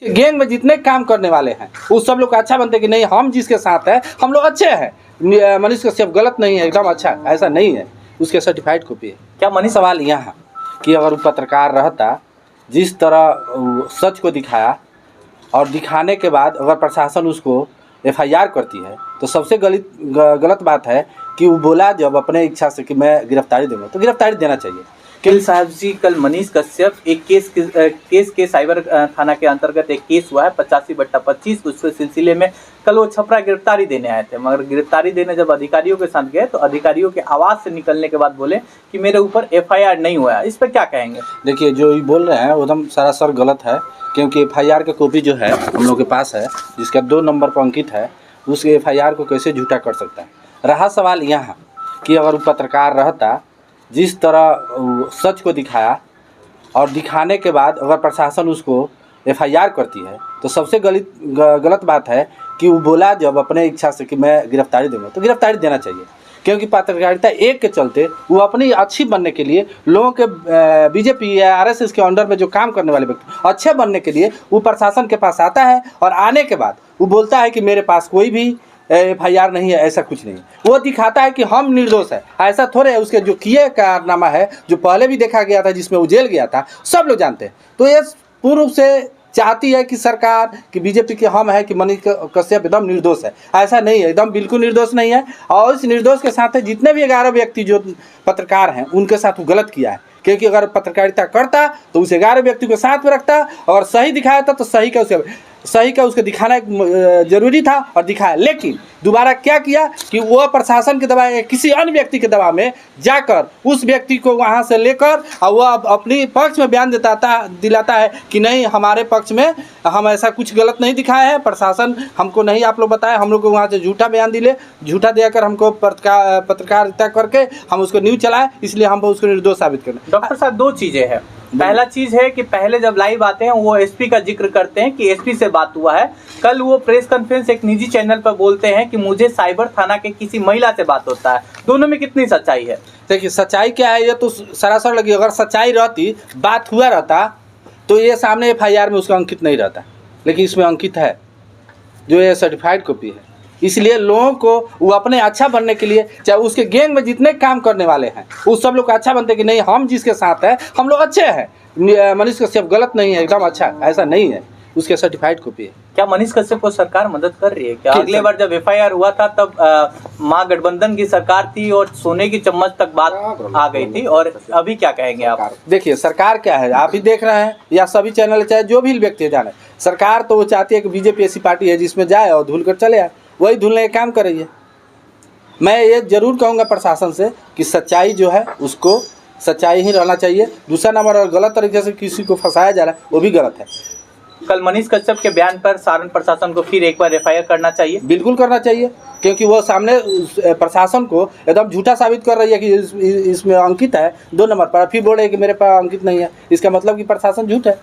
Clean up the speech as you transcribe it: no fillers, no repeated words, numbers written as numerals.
Gang में जितने काम करने वाले हैं वो सब लोग अच्छा बनते कि नहीं, हम जिसके साथ हैं हम लोग अच्छे हैं। मनीष कश्यप गलत नहीं है, एकदम अच्छा, ऐसा नहीं है, उसके सर्टिफाइड कॉपी है। क्या मनीष सवाल यहाँ कि अगर वो पत्रकार रहता, जिस तरह सच को दिखाया और दिखाने के बाद अगर प्रशासन उसको FIR करती है तो सबसे गलत बात है कि वो बोला जब अपने इच्छा से कि मैं गिरफ्तारी दूंगा, तो गिरफ्तारी देना चाहिए। गिल साहब जी, कल मनीष कश्यप एक केस के साइबर थाना के अंतर्गत एक केस हुआ है 85/25। उसके सिलसिले में कल वो छपरा गिरफ्तारी देने आए थे, मगर गिरफ्तारी देने जब अधिकारियों के साथ गए तो अधिकारियों के आवाज़ से निकलने के बाद बोले कि मेरे ऊपर FIR नहीं हुआ है। इस पर क्या कहेंगे? देखिए, जो ये बोल रहे हैं वो एकदम सरासर गलत है, क्योंकि FIR की कॉपी जो है हम लोग के पास है, जिसका 2 नंबर पर अंकित है, उस FIR को कैसे झूठा कर सकता है। रहा सवाल यहाँ कि अगर वो पत्रकार रहता, जिस तरह सच को दिखाया और दिखाने के बाद अगर प्रशासन उसको FIR करती है तो सबसे गलत बात है कि वो बोला जब अपने इच्छा से कि मैं गिरफ्तारी दूंगा, तो गिरफ्तारी देना चाहिए। क्योंकि पत्रकारिता एक के चलते वो अपनी अच्छी बनने के लिए लोगों के BJP या RSS के अंडर में जो काम करने वाले व्यक्ति अच्छे बनने के लिए वो प्रशासन के पास आता है और आने के बाद वो बोलता है कि मेरे पास कोई भी FIR नहीं है, ऐसा कुछ नहीं। वो दिखाता है कि हम निर्दोष है, ऐसा थोड़े है। उसके जो किए कारनामा है, जो पहले भी देखा गया था, जिसमें वो जेल गया था, सब लोग जानते हैं। तो ये पूर्व से चाहती है कि सरकार कि BJP के हम है कि मनीष कश्यप एकदम निर्दोष है, ऐसा नहीं है, एकदम बिल्कुल निर्दोष नहीं है। और इस निर्दोष के साथ जितने भी 11 व्यक्ति जो पत्रकार हैं उनके साथ वो गलत किया है। क्योंकि अगर पत्रकारिता करता तो उस 11 व्यक्ति को साथ में रखता और सही दिखाया था, तो सही का उसको दिखाना जरूरी था और दिखाया। लेकिन दोबारा क्या किया कि वो प्रशासन के दबाव, किसी अन्य व्यक्ति के दबाव में जाकर उस व्यक्ति को वहाँ से लेकर और वह अपनी पक्ष में बयान दिलाता है कि नहीं, हमारे पक्ष में हम ऐसा कुछ गलत नहीं दिखाए हैं, प्रशासन हमको नहीं आप लोग बताए, हम लोग को वहाँ से झूठा बयान झूठा देकर हमको पत्रकारिता करके हम उसको न्यूज़ चलाए, इसलिए हम उसको निर्दोष साबित करें। डॉक्टर साहब, 2 चीज़ें हैं। पहला चीज़ है कि पहले जब लाइव आते हैं वो SP का जिक्र करते हैं कि SP से बात हुआ है। कल वो प्रेस कॉन्फ्रेंस एक निजी चैनल पर बोलते हैं कि मुझे साइबर थाना के किसी महिला से बात होता है। दोनों में कितनी सच्चाई है? देखिए, सच्चाई क्या है, ये तो सरासर लगी। अगर सच्चाई रहती, बात हुआ रहता, तो ये सामने FIR में उसका अंकित नहीं रहता, लेकिन इसमें अंकित है, जो ये सर्टिफाइड कॉपी है। इसलिए लोगों को वो अपने अच्छा बनने के लिए, चाहे उसके गैंग में जितने काम करने वाले हैं वो सब लोग अच्छा बनते कि नहीं, हम जिसके साथ हैं हम लोग अच्छे हैं। मनीष कश्यप गलत नहीं है, एकदम अच्छा, ऐसा नहीं है, उसके सर्टिफाइड कॉपी है। क्या मनीष कश्यप को सरकार मदद कर रही है? क्या अगले बार जब FIR हुआ था तब महागठबंधन की सरकार थी और सोने की चम्मच तक बात आ गई थी, और अभी क्या कहेंगे आप? देखिए, सरकार क्या है, आप ही देख रहे हैं, या सभी चैनल चाहे जो भी व्यक्ति जाने, सरकार तो वो चाहती है कि BJP ऐसी पार्टी है जिसमें जाए और धुल कर चले आए, वही धुलने का काम कर रही है। मैं ये जरूर कहूँगा प्रशासन से कि सच्चाई जो है उसको सच्चाई ही रहना चाहिए। दूसरा नंबर, और गलत तरीके से किसी को फंसाया जा रहा है वो भी गलत है। कल मनीष कश्यप के बयान पर सारण प्रशासन को फिर एक बार FIR करना चाहिए? बिल्कुल करना चाहिए, क्योंकि वो सामने प्रशासन को एकदम झूठा साबित कर रही है कि इसमें अंकित है 2 नंबर पर, फिर बोल रहे कि मेरे पास अंकित नहीं है। इसका मतलब कि प्रशासन झूठ है।